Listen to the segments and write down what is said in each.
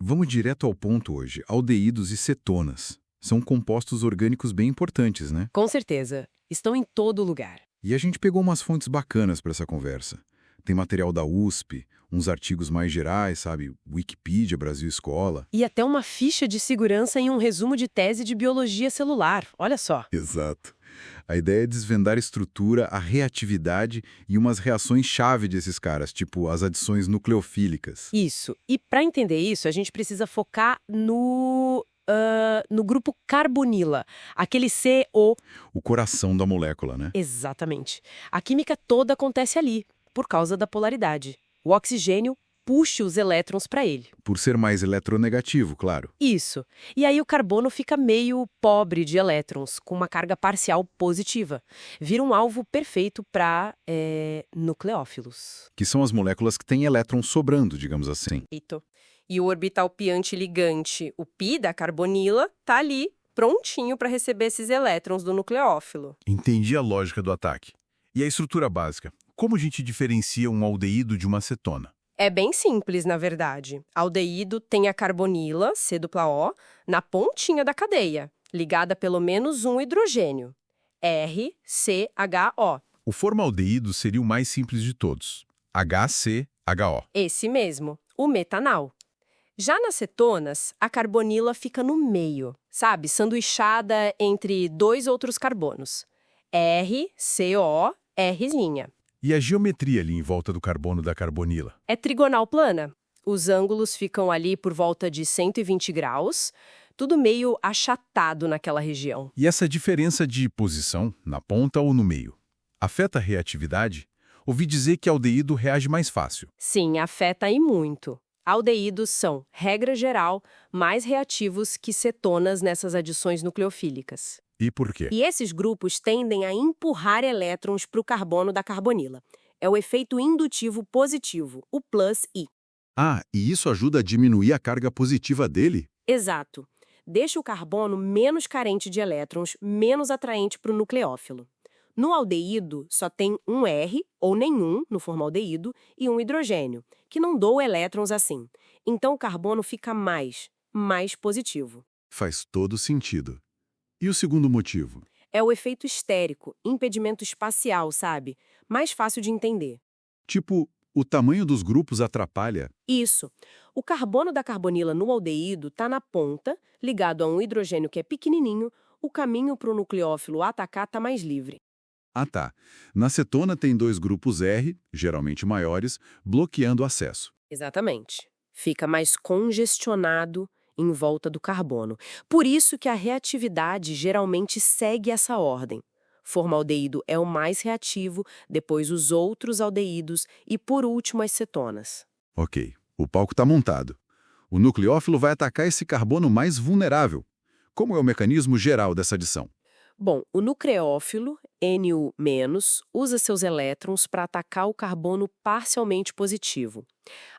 Vamos direto ao ponto hoje. Aldeídos e cetonas. São compostos orgânicos bem importantes, né? Com certeza. Estão em todo lugar. E a gente pegou umas fontes bacanas para essa conversa. Tem material da USP, uns artigos mais gerais, sabe? Wikipedia, Brasil Escola. E até uma ficha de segurança em um resumo de tese de biologia celular. Olha só. Exato. A ideia é desvendar a estrutura, a reatividade e umas reações-chave desses caras, tipo as adições nucleofílicas. Isso. E para entender isso, a gente precisa focar no grupo carbonila, aquele CO. O coração da molécula, né? Exatamente. A química toda acontece ali, por causa da polaridade. O oxigênio puxa os elétrons para ele. Por ser mais eletronegativo, claro. Isso. E aí o carbono fica meio pobre de elétrons, com uma carga parcial positiva. Vira um alvo perfeito para nucleófilos. Que são as moléculas que têm elétrons sobrando, digamos assim. Eito. E o orbital pi antiligante, o pi da carbonila, tá ali, prontinho para receber esses elétrons do nucleófilo. Entendi a lógica do ataque. E a estrutura básica? Como a gente diferencia um aldeído de uma cetona? É bem simples, na verdade. Aldeído tem a carbonila, C-O, na pontinha da cadeia, ligada a pelo menos um hidrogênio, RCHO. O formaldeído seria o mais simples de todos, HCHO. Esse mesmo, o metanal. Já nas cetonas, a carbonila fica no meio, sabe? Sanduichada entre dois outros carbonos, RCO, R'. E a geometria ali em volta do carbono da carbonila? É trigonal plana. Os ângulos ficam ali por volta de 120 graus, tudo meio achatado naquela região. E essa diferença de posição, na ponta ou no meio, afeta a reatividade? Ouvi dizer que aldeído reage mais fácil. Sim, afeta e muito. Aldeídos são, regra geral, mais reativos que cetonas nessas adições nucleofílicas. E por quê? E esses grupos tendem a empurrar elétrons para o carbono da carbonila. É o efeito indutivo positivo, o plus I. Ah, e isso ajuda a diminuir a carga positiva dele? Exato. Deixa o carbono menos carente de elétrons, menos atraente para o nucleófilo. No aldeído, só tem um R, ou nenhum, no formaldeído, e um hidrogênio, que não doa elétrons assim. Então o carbono fica mais positivo. Faz todo sentido. E o segundo motivo? É o efeito estérico, impedimento espacial, sabe? Mais fácil de entender. Tipo, o tamanho dos grupos atrapalha. Isso. O carbono da carbonila no aldeído está na ponta, ligado a um hidrogênio que é pequenininho, o caminho para o nucleófilo atacar está mais livre. Ah tá, na cetona tem dois grupos R, geralmente maiores, bloqueando o acesso. Exatamente. Fica mais congestionado em volta do carbono. Por isso que a reatividade geralmente segue essa ordem. Formaldeído é o mais reativo, depois os outros aldeídos e, por último, as cetonas. Ok, o palco está montado. O nucleófilo vai atacar esse carbono mais vulnerável. Como é o mecanismo geral dessa adição? Bom, o nucleófilo, Nu-, usa seus elétrons para atacar o carbono parcialmente positivo.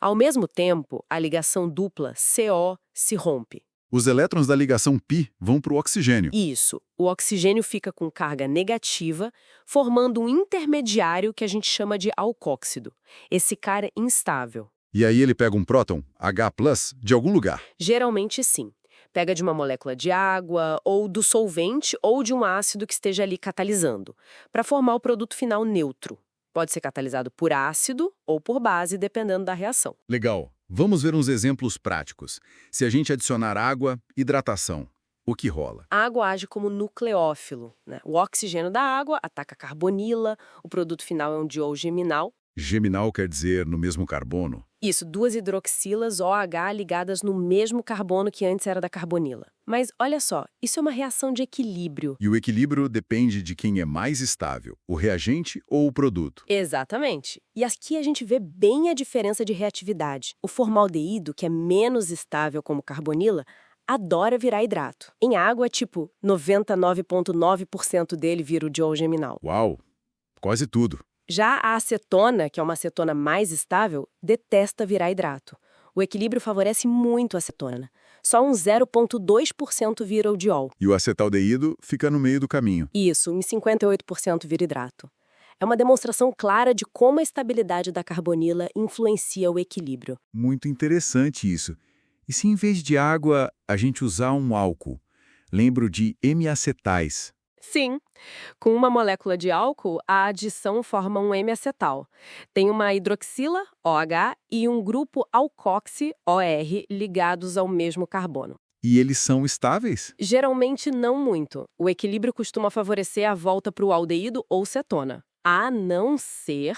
Ao mesmo tempo, a ligação dupla CO se rompe. Os elétrons da ligação π vão para o oxigênio. Isso. O oxigênio fica com carga negativa, formando um intermediário que a gente chama de alcóxido. Esse cara é instável. E aí ele pega um próton, H+, de algum lugar. Geralmente sim. Pega de uma molécula de água, ou do solvente, ou de um ácido que esteja ali catalisando, para formar o produto final neutro. Pode ser catalisado por ácido ou por base, dependendo da reação. Legal. Vamos ver uns exemplos práticos. Se a gente adicionar água, hidratação, o que rola? A água age como nucleófilo, né? O oxigênio da água ataca a carbonila, o produto final é um diol geminal. Geminal quer dizer no mesmo carbono. Isso, duas hidroxilas OH ligadas no mesmo carbono que antes era da carbonila. Mas olha só, isso é uma reação de equilíbrio. E o equilíbrio depende de quem é mais estável, o reagente ou o produto. Exatamente. E aqui a gente vê bem a diferença de reatividade. O formaldeído, que é menos estável como carbonila, adora virar hidrato. Em água, tipo, 99,9% dele vira o diol geminal. Uau! Quase tudo. Já a acetona, que é uma acetona mais estável, detesta virar hidrato. O equilíbrio favorece muito a acetona. Só um 0,2% vira o diol. E o acetaldeído fica no meio do caminho. Isso, em 58% vira hidrato. É uma demonstração clara de como a estabilidade da carbonila influencia o equilíbrio. Muito interessante isso. E se em vez de água a gente usar um álcool? Lembro de hemiacetais. Sim, com uma molécula de álcool, a adição forma um M-acetal. Tem uma hidroxila, OH, e um grupo alcoxi, OR, ligados ao mesmo carbono. E eles são estáveis? Geralmente não muito. O equilíbrio costuma favorecer a volta para o aldeído ou cetona. A não ser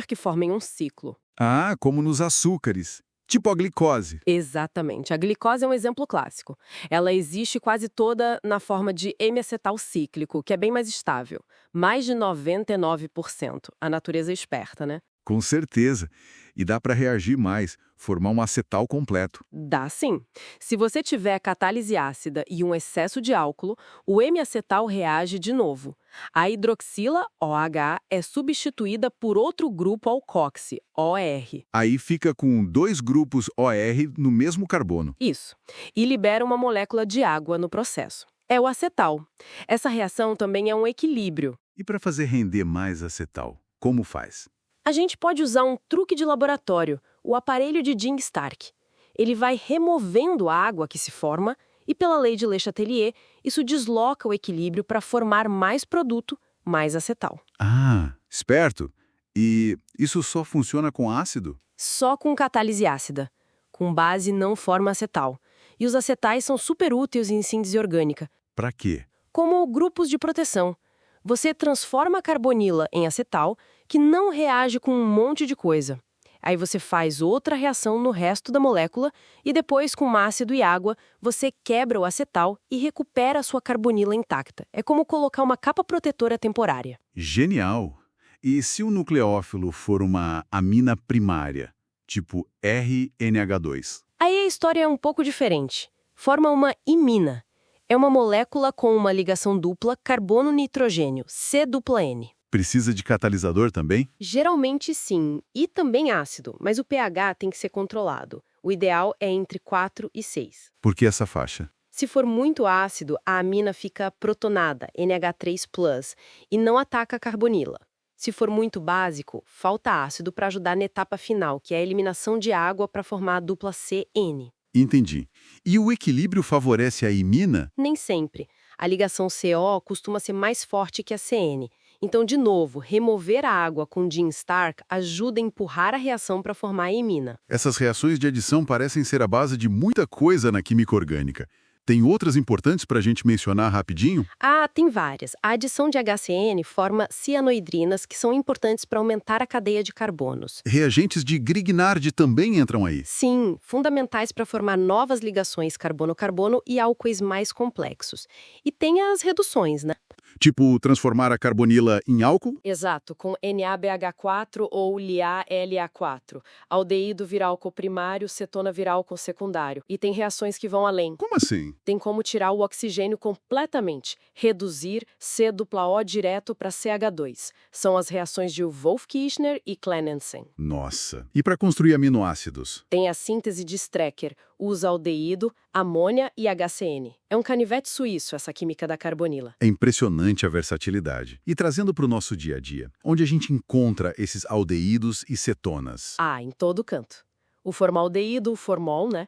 que formem um ciclo. Ah, como nos açúcares. Tipo a glicose. Exatamente. A glicose é um exemplo clássico. Ela existe quase toda na forma de M-acetal cíclico, que é bem mais estável. Mais de 99%. A natureza é esperta, né? Com certeza. E dá para reagir mais, formar um acetal completo. Dá sim. Se você tiver catálise ácida e um excesso de álcool, o M-acetal reage de novo. A hidroxila, OH, é substituída por outro grupo alcoxi, OR. Aí fica com 2 grupos OR no mesmo carbono. Isso. E libera uma molécula de água no processo. É o acetal. Essa reação também é um equilíbrio. E para fazer render mais acetal, como faz? A gente pode usar um truque de laboratório, o aparelho de Jing-Stark. Ele vai removendo a água que se forma e, pela lei de Le Chatelier, isso desloca o equilíbrio para formar mais produto, mais acetal. Ah, esperto. E isso só funciona com ácido? Só com catálise ácida. Com base não forma acetal. E os acetais são super úteis em síntese orgânica. Para quê? Como grupos de proteção. Você transforma a carbonila em acetal, que não reage com um monte de coisa. Aí você faz outra reação no resto da molécula e depois, com ácido e água, você quebra o acetal e recupera a sua carbonila intacta. É como colocar uma capa protetora temporária. Genial! E se o nucleófilo for uma amina primária, tipo RNH2? Aí a história é um pouco diferente. Forma uma imina. É uma molécula com uma ligação dupla carbono-nitrogênio, C-N. Precisa de catalisador também? Geralmente sim, e também ácido, mas o pH tem que ser controlado. O ideal é entre 4 e 6. Por que essa faixa? Se for muito ácido, a amina fica protonada, NH3+, e não ataca a carbonila. Se for muito básico, falta ácido para ajudar na etapa final, que é a eliminação de água para formar a dupla CN. Entendi. E o equilíbrio favorece a imina? Nem sempre. A ligação CO costuma ser mais forte que a CN. Então, de novo, remover a água com Jing-Stark ajuda a empurrar a reação para formar a imina. Essas reações de adição parecem ser a base de muita coisa na química orgânica. Tem outras importantes para a gente mencionar rapidinho? Ah, tem várias. A adição de HCN forma cianoidrinas, que são importantes para aumentar a cadeia de carbonos. Reagentes de Grignard também entram aí. Sim, fundamentais para formar novas ligações carbono-carbono e álcoois mais complexos. E tem as reduções, né? Tipo, transformar a carbonila em álcool? Exato, com NaBH4 ou LiA-LA4. Aldeído vira álcool primário, cetona vira álcool secundário. E tem reações que vão além. Como assim? Tem como tirar o oxigênio completamente, reduzir C-O direto para CH2. São as reações de Wolff-Kishner e Clennensen. Nossa. E para construir aminoácidos? Tem a síntese de Strecker, usa aldeído, amônia e HCN. É um canivete suíço essa química da carbonila. É impressionante a versatilidade. E trazendo para o nosso dia a dia, onde a gente encontra esses aldeídos e cetonas? Ah, em todo canto. O formaldeído, o formol, né?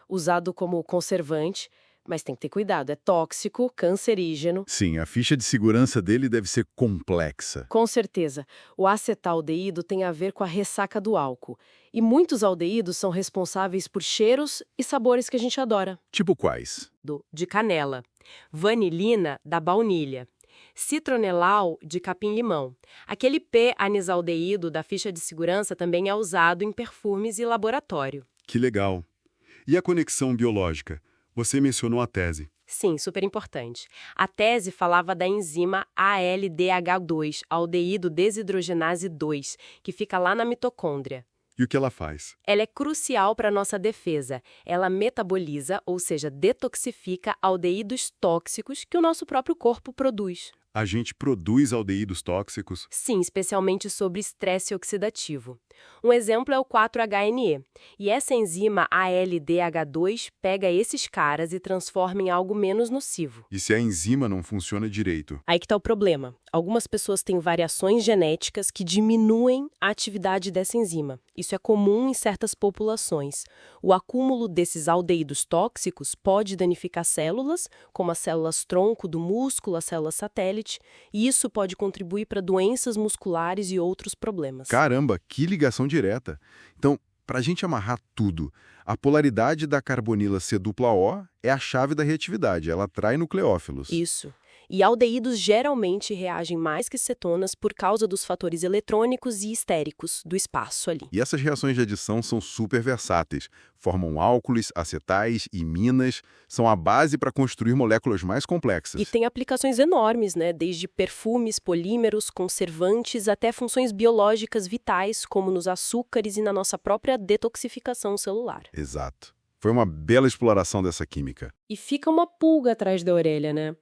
Usado como conservante, mas tem que ter cuidado, é tóxico, cancerígeno. Sim, a ficha de segurança dele deve ser complexa. Com certeza. O acetaldeído tem a ver com a ressaca do álcool. E muitos aldeídos são responsáveis por cheiros e sabores que a gente adora. Tipo quais? De canela. Vanilina, da baunilha. Citronelal, de capim-limão. Aquele P-anisaldeído da ficha de segurança também é usado em perfumes e laboratório. Que legal. E a conexão biológica? Você mencionou a tese. Sim, super importante. A tese falava da enzima ALDH2, aldeído desidrogenase 2, que fica lá na mitocôndria. E o que ela faz? Ela é crucial para a nossa defesa. Ela metaboliza, ou seja, detoxifica aldeídos tóxicos que o nosso próprio corpo produz. A gente produz aldeídos tóxicos? Sim, especialmente sobre estresse oxidativo. Um exemplo é o 4-HNE. E essa enzima ALDH2 pega esses caras e transforma em algo menos nocivo. E se a enzima não funciona direito? Aí que está o problema. Algumas pessoas têm variações genéticas que diminuem a atividade dessa enzima. Isso é comum em certas populações. O acúmulo desses aldeídos tóxicos pode danificar células, como as células tronco do músculo, as células satélite, e isso pode contribuir para doenças musculares e outros problemas. Caramba, que ligação direta. Então, para a gente amarrar tudo, a polaridade da carbonila C-O é a chave da reatividade, ela atrai nucleófilos. Isso. E aldeídos geralmente reagem mais que cetonas por causa dos fatores eletrônicos e estéricos do espaço ali. E essas reações de adição são super versáteis. Formam álcoolis, acetais, iminas, são a base para construir moléculas mais complexas. E tem aplicações enormes, né? Desde perfumes, polímeros, conservantes, até funções biológicas vitais, como nos açúcares e na nossa própria detoxificação celular. Exato. Foi uma bela exploração dessa química. E fica uma pulga atrás da orelha, né?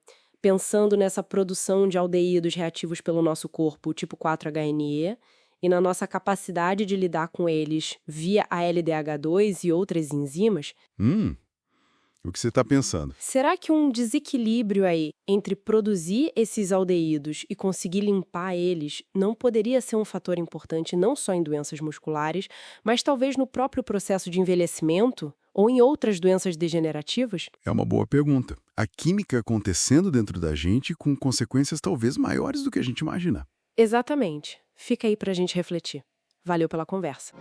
Pensando nessa produção de aldeídos reativos pelo nosso corpo, tipo 4-HNE, e na nossa capacidade de lidar com eles via ALDH2 e outras enzimas, O que você está pensando? será que um desequilíbrio aí entre produzir esses aldeídos e conseguir limpar eles não poderia ser um fator importante não só em doenças musculares, mas talvez no próprio processo de envelhecimento ou em outras doenças degenerativas? É uma boa pergunta. A química acontecendo dentro da gente com consequências talvez maiores do que a gente imagina. Exatamente. Fica aí pra gente refletir. Valeu pela conversa.